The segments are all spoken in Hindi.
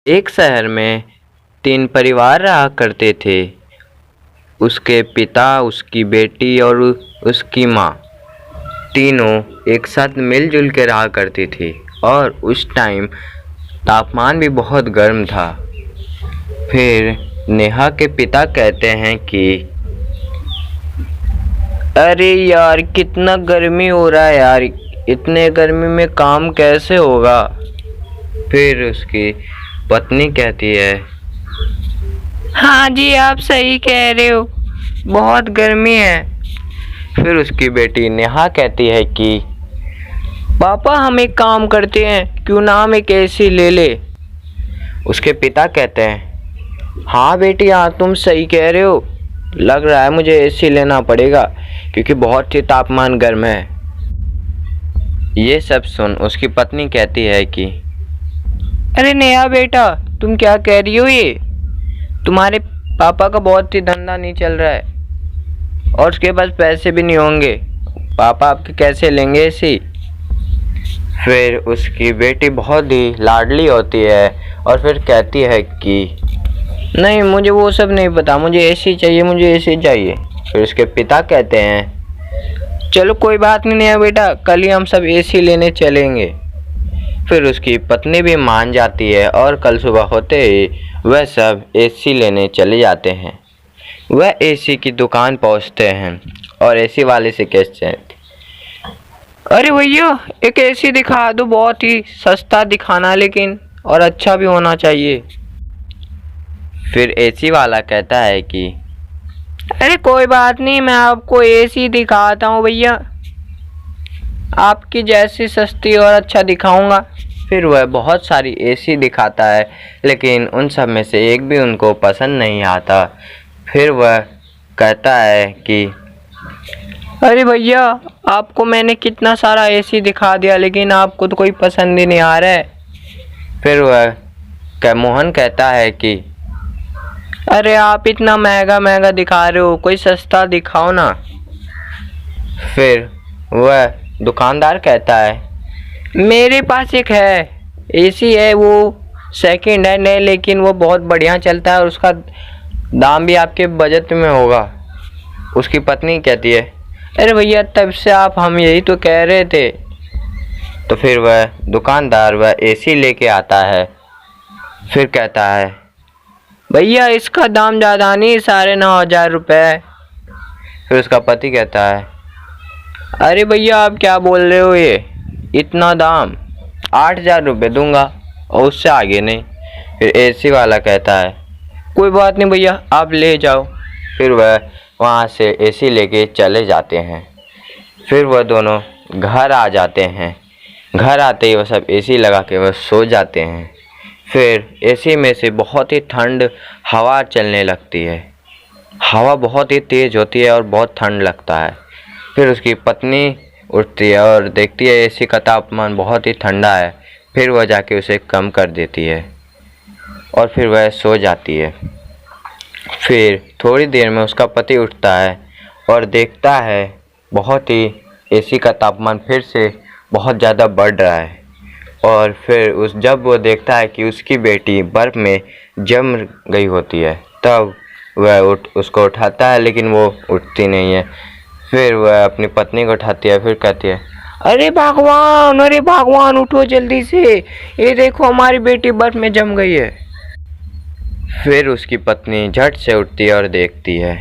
एक शहर में 3 परिवार रहा करते थे। उसके पिता, उसकी बेटी और उसकी माँ। तीनों एक साथ मिलजुल के रहा करती थी और उस टाइम तापमान भी बहुत गर्म था। फिर नेहा के पिता कहते हैं कि अरे यार, कितना गर्मी हो रहा है यार, इतने गर्मी में काम कैसे होगा। फिर उसकी पत्नी कहती है, हाँ जी, आप सही कह रहे हो, बहुत गर्मी है। फिर उसकी बेटी नेहा कहती है कि पापा, हम एक काम करते हैं, क्यों ना हम एक एसी ले ले। उसके पिता कहते हैं, हाँ बेटी, हाँ तुम सही कह रहे हो, लग रहा है मुझे एसी लेना पड़ेगा क्योंकि बहुत ही तापमान गर्म है। ये सब सुन उसकी पत्नी कहती है कि अरे नेहा बेटा, तुम क्या कह रही हो, ये तुम्हारे पापा का बहुत ही धंधा नहीं चल रहा है और उसके पास पैसे भी नहीं होंगे, पापा आपके कैसे लेंगे एसी। फिर उसकी बेटी बहुत ही लाडली होती है और फिर कहती है कि नहीं, मुझे वो सब नहीं पता, मुझे एसी चाहिए, मुझे एसी चाहिए। फिर उसके पिता कहते हैं, चलो कोई बात नहीं नेहा बेटा, कल ही हम सब एसी लेने चलेंगे। फिर उसकी पत्नी भी मान जाती है और कल सुबह होते ही वह सब एसी लेने चले जाते हैं। वह एसी की दुकान पहुंचते हैं और एसी वाले से कहते हैं, अरे भैया, एक एसी दिखा दो, बहुत ही सस्ता दिखाना लेकिन, और अच्छा भी होना चाहिए। फिर एसी वाला कहता है कि अरे कोई बात नहीं, मैं आपको एसी दिखाता हूँ भैया, आपकी जैसी सस्ती और अच्छा दिखाऊंगा। फिर वह बहुत सारी एसी दिखाता है लेकिन उन सब में से एक भी उनको पसंद नहीं आता। फिर वह कहता है कि अरे भैया, आपको मैंने कितना सारा एसी दिखा दिया लेकिन आपको तो कोई पसंद ही नहीं आ रहा है। फिर वह मोहन कहता है कि अरे आप इतना महंगा महंगा दिखा रहे हो, कोई सस्ता दिखाओ ना। फिर वह दुकानदार कहता है, मेरे पास एक है, एसी है, वो सेकंड हैंड है लेकिन वो बहुत बढ़िया चलता है और उसका दाम भी आपके बजट में होगा। उसकी पत्नी कहती है, अरे भैया, तब से हम यही तो कह रहे थे। तो फिर वह दुकानदार वह एसी लेके आता है। फिर कहता है, भैया इसका दाम ज़्यादा नहीं, 9,500 रुपये। फिर उसका पति कहता है, अरे भैया, आप क्या बोल रहे हो, ये इतना दाम? 8,000 रुपये दूंगा और उससे आगे नहीं। फिर एसी वाला कहता है, कोई बात नहीं भैया, आप ले जाओ। फिर वह वहाँ से एसी लेके चले जाते हैं। फिर वह दोनों घर आ जाते हैं। घर आते ही वह सब एसी लगा के वह सो जाते हैं। फिर एसी में से बहुत ही ठंड हवा चलने लगती है। हवा बहुत ही तेज़ होती है और बहुत ठंड लगता है। फिर उसकी पत्नी उठती है और देखती है एसी का तापमान बहुत ही ठंडा है। फिर वह जाके उसे कम कर देती है और फिर वह सो जाती है। फिर थोड़ी देर में उसका पति उठता है और देखता है बहुत ही एसी का तापमान फिर से बहुत ज़्यादा बढ़ रहा है। और फिर जब वो देखता है कि उसकी बेटी बर्फ़ में जम गई होती है, तब वह उसको उठाता है लेकिन वो उठती नहीं है। फिर वह अपनी पत्नी को उठाती है। फिर कहती है, अरे भगवान, उठो जल्दी से, ये देखो हमारी बेटी बर्फ में जम गई है। फिर उसकी पत्नी झट से उठती है और देखती है।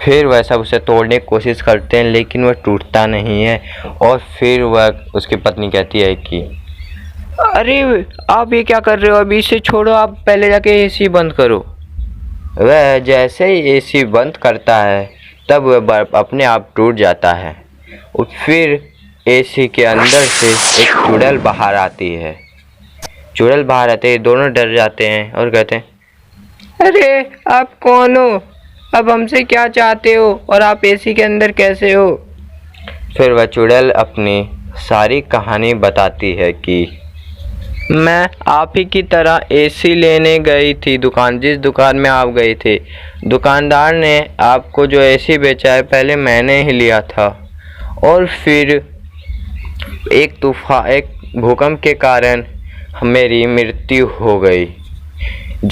फिर वह सब उसे तोड़ने की कोशिश करते हैं लेकिन वह टूटता नहीं है। और फिर वह उसकी पत्नी कहती है कि अरे आप ये क्या कर रहे हो, अभी इसे छोड़ो, आप पहले जाके एसी बंद करो। वह जैसे ही एसी बंद करता है तब वह बर्फ अपने आप टूट जाता है। और फिर एसी के अंदर से एक चुड़ैल बाहर आती है। चुड़ैल बाहर आते ही दोनों डर जाते हैं और कहते हैं, अरे आप कौन हो, अब हमसे क्या चाहते हो और आप एसी के अंदर कैसे हो? फिर वह चुड़ैल अपनी सारी कहानी बताती है कि मैं आप ही की तरह एसी लेने गई थी जिस दुकान में आप गए थे। दुकानदार ने आपको जो एसी बेचा है पहले मैंने ही लिया था और फिर एक भूकंप के कारण मेरी मृत्यु हो गई।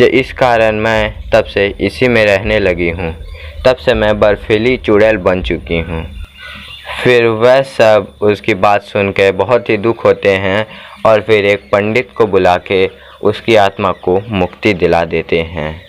इस कारण मैं तब से इसी में रहने लगी हूँ। तब से मैं बर्फीली चुड़ैल बन चुकी हूँ। फिर वह सब उसकी बात सुन के बहुत ही दुख होते हैं और फिर एक पंडित को बुला के उसकी आत्मा को मुक्ति दिला देते हैं।